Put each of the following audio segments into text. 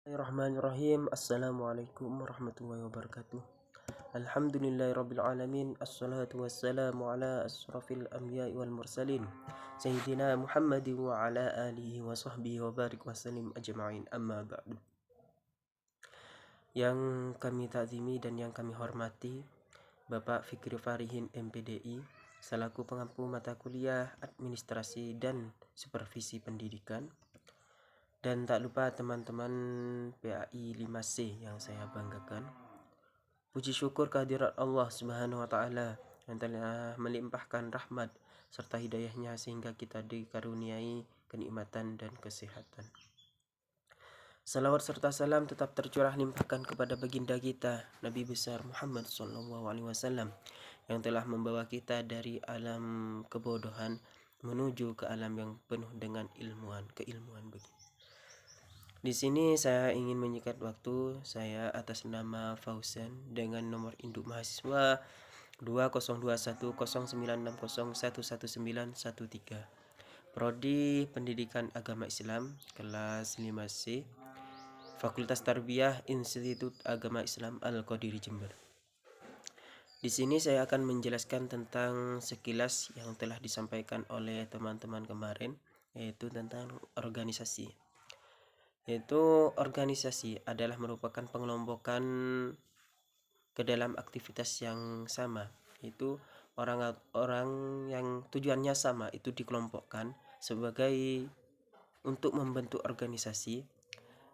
Bismillahirrahmanirrahim. Assalamualaikum warahmatullahi wabarakatuh. Alhamdulillahirabbil alamin. Assalatu wassalamu ala asrafil anbiya'i wal mursalin Sayyidina Muhammadin wa ala alihi wa sahbihi wa barik wa sallim ajma'in. Amma ba'du. Yang kami takzimi dan yang kami hormati Bapak Fikri Farihin MPDI selaku pengampu mata kuliah Administrasi dan Supervisi Pendidikan. Dan tak lupa teman-teman PAI 5C yang saya banggakan. Puji syukur kehadirat Allah Subhanahu wa taala yang telah melimpahkan rahmat serta hidayahnya sehingga kita dikaruniai kenikmatan dan kesehatan. Salawat serta salam tetap tercurah limpahkan kepada baginda kita Nabi besar Muhammad SAW yang telah membawa kita dari alam kebodohan menuju ke alam yang penuh dengan keilmuan begitu. Di sini saya ingin menyikat waktu saya atas nama Fauzan dengan nomor induk mahasiswa 20210960111913. Prodi Pendidikan Agama Islam kelas 5C, Fakultas Tarbiyah Institut Agama Islam Al-Qadiri Jember. Di sini saya akan menjelaskan tentang sekilas yang telah disampaikan oleh teman-teman kemarin, yaitu tentang organisasi. Yaitu organisasi adalah merupakan pengelompokan ke dalam aktivitas yang sama, yaitu orang-orang yang tujuannya sama itu dikelompokkan sebagai untuk membentuk organisasi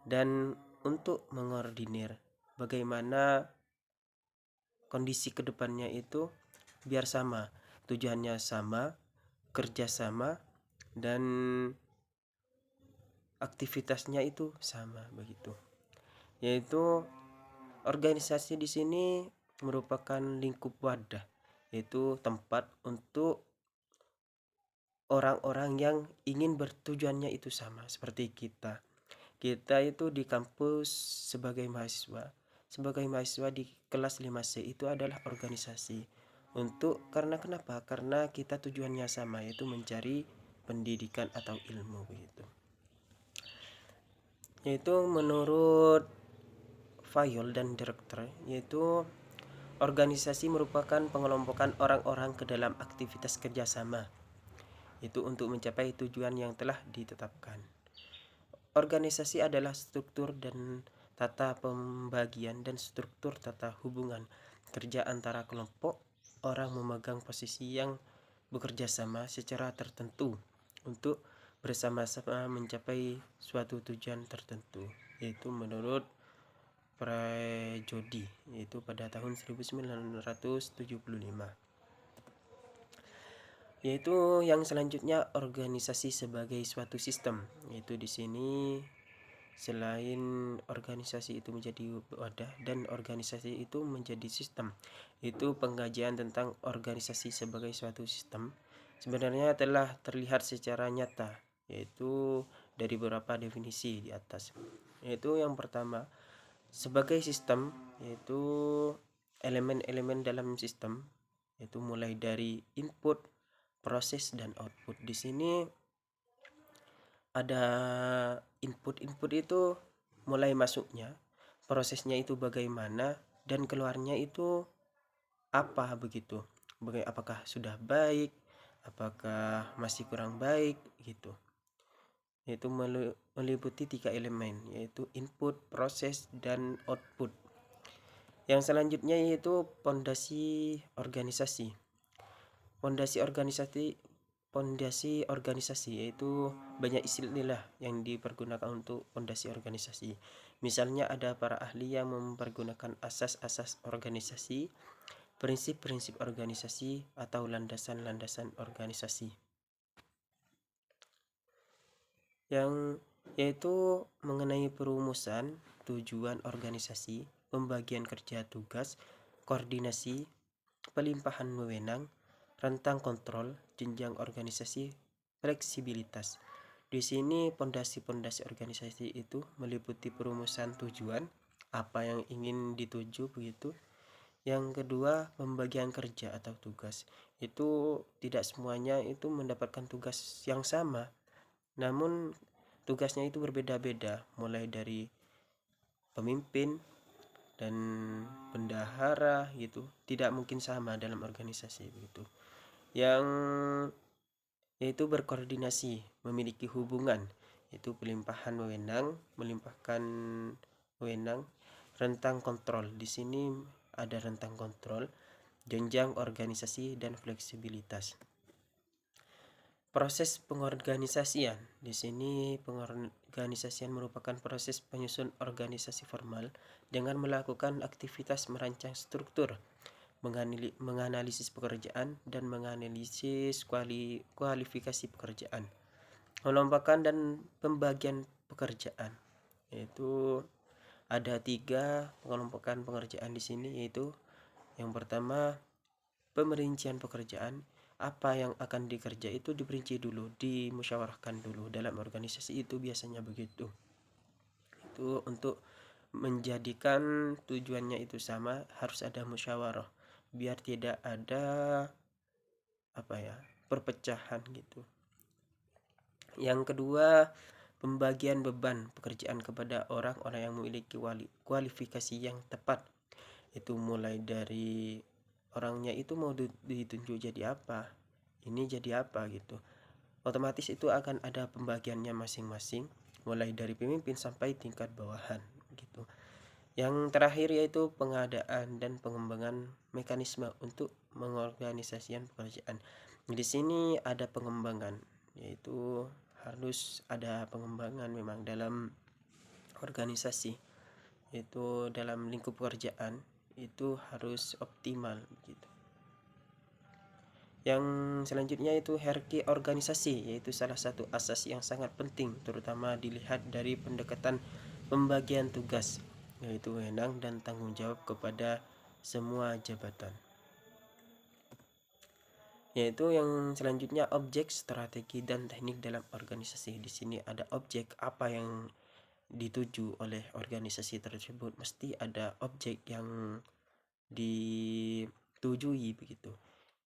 dan untuk mengordinir bagaimana kondisi kedepannya itu biar sama, tujuannya sama, kerja sama, dan aktivitasnya itu sama begitu. Yaitu organisasi di sini merupakan lingkup wadah, yaitu tempat untuk orang-orang yang ingin bertujuannya itu sama seperti kita. Kita itu di kampus sebagai mahasiswa di kelas 5C itu adalah organisasi. Karena kenapa? Karena kita tujuannya sama, yaitu mencari pendidikan atau ilmu begitu. Yaitu menurut Fayol dan Direktur, yaitu organisasi merupakan pengelompokan orang-orang ke dalam aktivitas kerjasama, itu untuk mencapai tujuan yang telah ditetapkan. Organisasi adalah struktur dan tata pembagian dan struktur tata hubungan kerja antara kelompok orang memegang posisi yang bekerja sama secara tertentu untuk bersama-sama mencapai suatu tujuan tertentu, yaitu menurut Prajodi, yaitu pada tahun 1975. Yaitu yang selanjutnya organisasi sebagai suatu sistem, yaitu di sini selain organisasi itu menjadi wadah dan organisasi itu menjadi sistem, itu pengkajian tentang organisasi sebagai suatu sistem sebenarnya telah terlihat secara nyata, yaitu dari beberapa definisi di atas. Yaitu yang pertama, sebagai sistem, yaitu elemen-elemen dalam sistem, yaitu mulai dari input, proses, dan output. Di sini ada input itu mulai masuknya, prosesnya itu bagaimana, dan keluarnya itu apa begitu. Apakah sudah baik, apakah masih kurang baik gitu. Yaitu meliputi 3 elemen, yaitu input, proses, dan output. Yang selanjutnya yaitu pondasi organisasi. Pondasi organisasi yaitu banyak istilah yang dipergunakan untuk pondasi organisasi. Misalnya ada para ahli yang mempergunakan asas-asas organisasi, prinsip-prinsip organisasi, atau landasan-landasan organisasi. Yang yaitu mengenai perumusan, tujuan organisasi, pembagian kerja tugas, koordinasi, pelimpahan wewenang, rentang kontrol, jenjang organisasi, fleksibilitas. Di sini pondasi-pondasi organisasi itu meliputi perumusan tujuan, apa yang ingin dituju begitu. Yang kedua, pembagian kerja atau tugas. Itu tidak semuanya itu mendapatkan tugas yang sama, namun tugasnya itu berbeda-beda, mulai dari pemimpin dan bendahara gitu tidak mungkin sama dalam organisasi begitu. Yang yaitu berkoordinasi, memiliki hubungan, yaitu pelimpahan wewenang, melimpahkan wewenang, rentang kontrol. Di sini ada rentang kontrol, jenjang organisasi dan fleksibilitas. Proses pengorganisasian. Di sini pengorganisasian merupakan proses penyusun organisasi formal dengan melakukan aktivitas merancang struktur, menganalisis pekerjaan dan menganalisis kualifikasi pekerjaan, pengelompokan dan pembagian pekerjaan. Yaitu ada 3 pengelompokan pekerjaan di sini, yaitu yang pertama pemerincian pekerjaan. Apa yang akan dikerja itu diperinci dulu, dimusyawarahkan dulu dalam organisasi itu biasanya begitu. Itu untuk menjadikan tujuannya itu sama harus ada musyawarah biar tidak ada perpecahan gitu. Yang kedua, pembagian beban pekerjaan kepada orang-orang yang memiliki kualifikasi yang tepat. Itu mulai dari orangnya itu mau ditunjuk jadi apa, ini jadi apa gitu. Otomatis itu akan ada pembagiannya masing-masing, mulai dari pemimpin sampai tingkat bawahan gitu. Yang terakhir yaitu pengadaan dan pengembangan mekanisme untuk mengorganisasikan pekerjaan. Di sini ada pengembangan, yaitu harus ada pengembangan memang dalam organisasi, yaitu dalam lingkup pekerjaan itu harus optimal begitu. Yang selanjutnya itu hierarki organisasi, yaitu salah satu asas yang sangat penting terutama dilihat dari pendekatan pembagian tugas, yaitu wewenang dan tanggung jawab kepada semua jabatan. Yaitu yang selanjutnya objek, strategi dan teknik dalam organisasi. Di sini ada objek, apa yang dituju oleh organisasi tersebut, mesti ada objek yang ditujui begitu.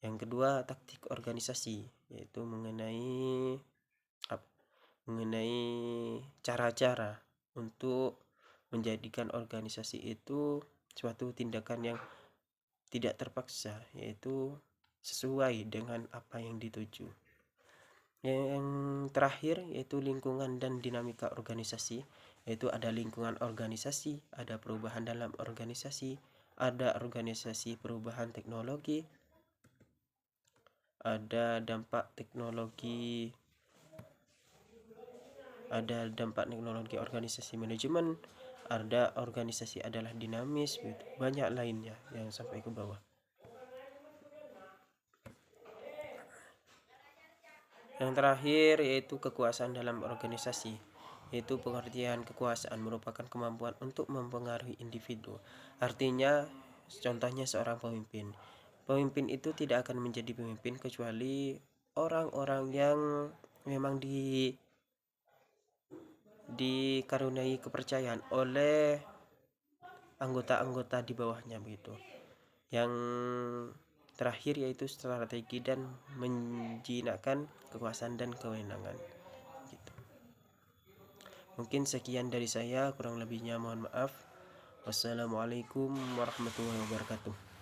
Yang kedua taktik organisasi, yaitu mengenai cara-cara untuk menjadikan organisasi itu suatu tindakan yang tidak terpaksa, yaitu sesuai dengan apa yang dituju. Yang terakhir yaitu lingkungan dan dinamika organisasi, yaitu ada lingkungan organisasi, ada perubahan dalam organisasi, ada organisasi perubahan teknologi, ada dampak teknologi organisasi manajemen, ada organisasi adalah dinamis, banyak lainnya yang sampai ke bawah. Yang terakhir yaitu kekuasaan dalam organisasi, yaitu pengertian kekuasaan merupakan kemampuan untuk mempengaruhi individu. Artinya contohnya seorang pemimpin itu tidak akan menjadi pemimpin kecuali orang-orang yang memang dikaruniai kepercayaan oleh anggota-anggota di bawahnya begitu. Yang terakhir yaitu strategi dan menjinakkan kekuasaan dan kewenangan gitu. Mungkin sekian dari saya, kurang lebihnya mohon maaf. Wassalamualaikum warahmatullahi wabarakatuh.